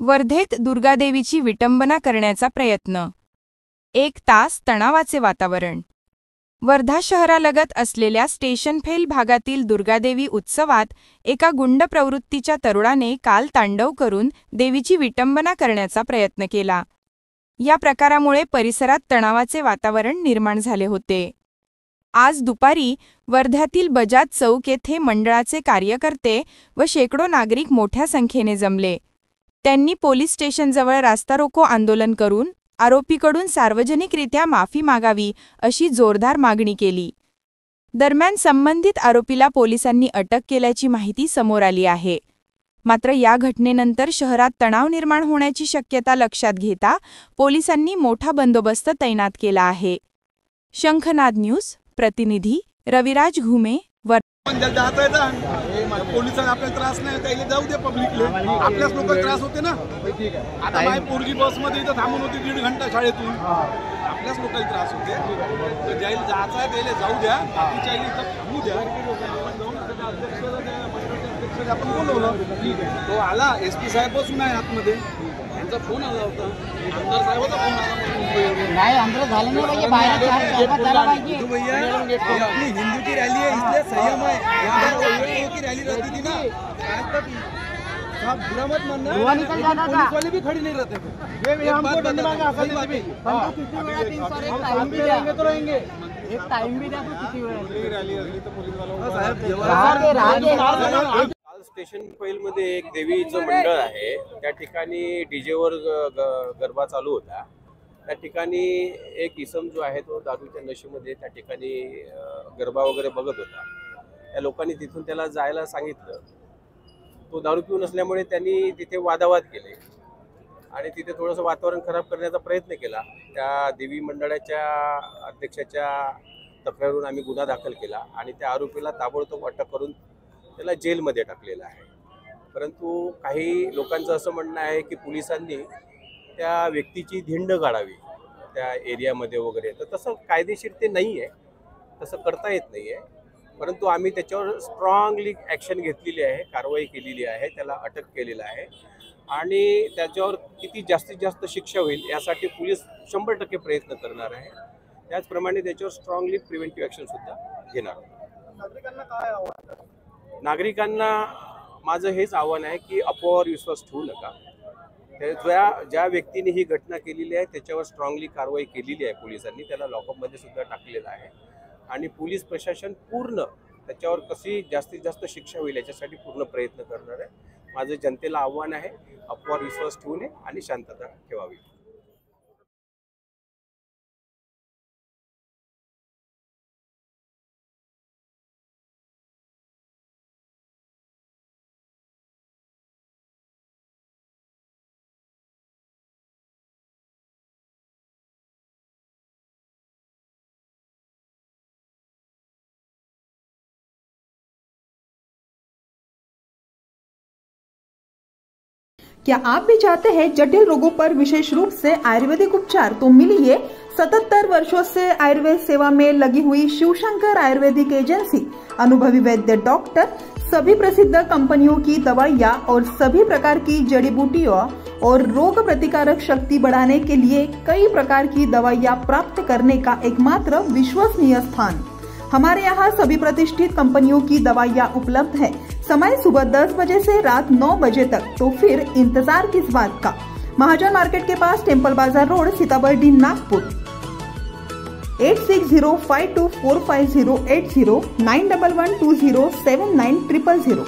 वर्धेत दुर्गादेवीची विटंबना करण्याचा प्रयत्न. 1 तास तणावाचे वातावरण. वर्धा शहरालगत असलेल्या स्टेशनफेल भागातील दुर्गादेवी उत्सवात एका गुंड प्रवृत्तीच्या तरुणाने काल तांडव करून देवीची विटंबना करण्याचा प्रयत्न केला. या प्रकारामुळे परिसरात तणावाचे वातावरण निर्माण झाले होते. आज दुपारी वर्ध्यातील बजाज चौक येथे मंडळाचे कार्यकर्ते व शेकडो नागरिक मोठ्या संख्येने जमले. त्यांनी पोलीस स्टेशनजवळ रास्ता रोको आंदोलन करून आरोपीकडून सार्वजनिकरित्या माफी मागावी अशी जोरदार मागणी केली. दरम्यान संबंधित आरोपीला पोलिसांनी अटक केल्याची माहिती समोर आली आहे. मात्र या घटनेनंतर शहरात तणाव निर्माण होण्याची शक्यता लक्षात घेता पोलिसांनी मोठा बंदोबस्त तैनात केला आहे. शंखनाद न्यूज प्रतिनिधी रविराज घुमे. पोलिसांना आपल्याला त्रास नाही त्याला जाऊ दे, पब्लिकले आपल्याच लोकांना त्रास होते ना. आता माझी पोरगी बसमध्ये इथं थांबून होती 1.5 घंटा शाळेतून, आपल्याच लोकांना त्रास होते. ज्याला जायचं आहे त्याला जाऊ द्या, बाकीच्या इथं थांबू द्या. आपण बोलवलं, तो आला. SP साहेब बसून आहे आतमध्ये, त्यांचा फोन आला होता. आमदार साहेबांचा फोन आला नाही. आंदोलन झालं नाही पाहिजे, बाहेर अपनी हिंदू की रैली है इसलिए संयम है. यहाँ की रैली रहती थी ना, आप बुरा मत मानना, पुलिस वाले भी खड़ी नहीं रहते थे. हमको तो रहेंगे, एक टाइम भी किती वेळ रैली असली तर पोलीस वाला. स्टेशन फैलमध्ये एक देवीचं मंडळ आहे, त्या ठिकाणी डीजेवर गरबा चालू होता. त्या ठिकाणी एक इसम जो आहे तो दारूच्या नशेमध्ये त्या ठिकाणी गरबा वगैरे बघत होता. त्या लोकांनी तिथून त्याला जायला सांगितलं. तो दारू पिऊन असल्यामुळे त्यांनी तिथे वादावाद केले आणि तिथे थोडंसं वातावरण खराब करण्याचा प्रयत्न केला. त्या देवी मंडळाच्या अध्यक्षाच्या तक्रारीवरून आम्ही गुन्हा दाखल केला आणि त्या आरोपीला ताबडतोब अटक करून त्याला जेलमध्ये टाकलेलं आहे. परंतु काही लोकांचं असं म्हणणं आहे की पोलिसांनी त्या व्यक्तीची धिंड काढावी त्या एरियामध्ये वगैरे. तर तसं कायदेशीर ते नाही आहे, तसं करता येत नाही आहे. परंतु आम्ही त्याच्यावर स्ट्रॉंगली ॲक्शन घेतलेली आहे, कारवाई केलेली आहे, त्याला अटक केलेलं आहे आणि त्याच्यावर किती जास्तीत जास्त शिक्षा होईल यासाठी पोलीस 100% प्रयत्न करणार आहे. त्याचप्रमाणे त्याच्यावर स्ट्रॉंगली प्रिव्हेंटिव्ह ॲक्शनसुद्धा घेणार. नागरिकांना काय आव्हान? नागरिकांना माझं हेच आव्हान आहे की अफवावर विश्वास ठेवू नका. ज्या व्यक्तीने ही घटना केलेली आहे त्याच्यावर स्ट्रॉंगली कारवाई केलेली आहे पोलिसांनी. त्याला लॉकअपमध्ये सुद्धा टाकलेलं आहे आणि पोलीस प्रशासन पूर्ण त्याच्यावर कशी जास्तीत जास्त शिक्षा होईल याच्यासाठी पूर्ण प्रयत्न करणार आहे. माझं जनतेला आव्हान आहे, अफवावर विश्वास ठेवू नये आणि शांतता ठेवावी. क्या आप भी चाहते हैं जटिल रोगों पर विशेष रूप से आयुर्वेदिक उपचार? तो मिलिए 77 वर्षों से आयुर्वेद सेवा में लगी हुई शिवशंकर आयुर्वेदिक एजेंसी. अनुभवी वैद्य डॉक्टर, सभी प्रसिद्ध कंपनियों की दवाइयाँ और सभी प्रकार की जड़ी बूटियों और रोग प्रतिकारक शक्ति बढ़ाने के लिए कई प्रकार की दवाइयाँ प्राप्त करने का एकमात्र विश्वसनीय स्थान. हमारे यहाँ सभी प्रतिष्ठित कंपनियों की दवाइयाँ उपलब्ध है. समय सुबह 10 बजे से रात 9 बजे तक. तो फिर इंतजार किस बात का? महाजन मार्केट के पास टेम्पल बाजार रोड, सीताबर्डी, नागपुर. 8605245080 9112079000.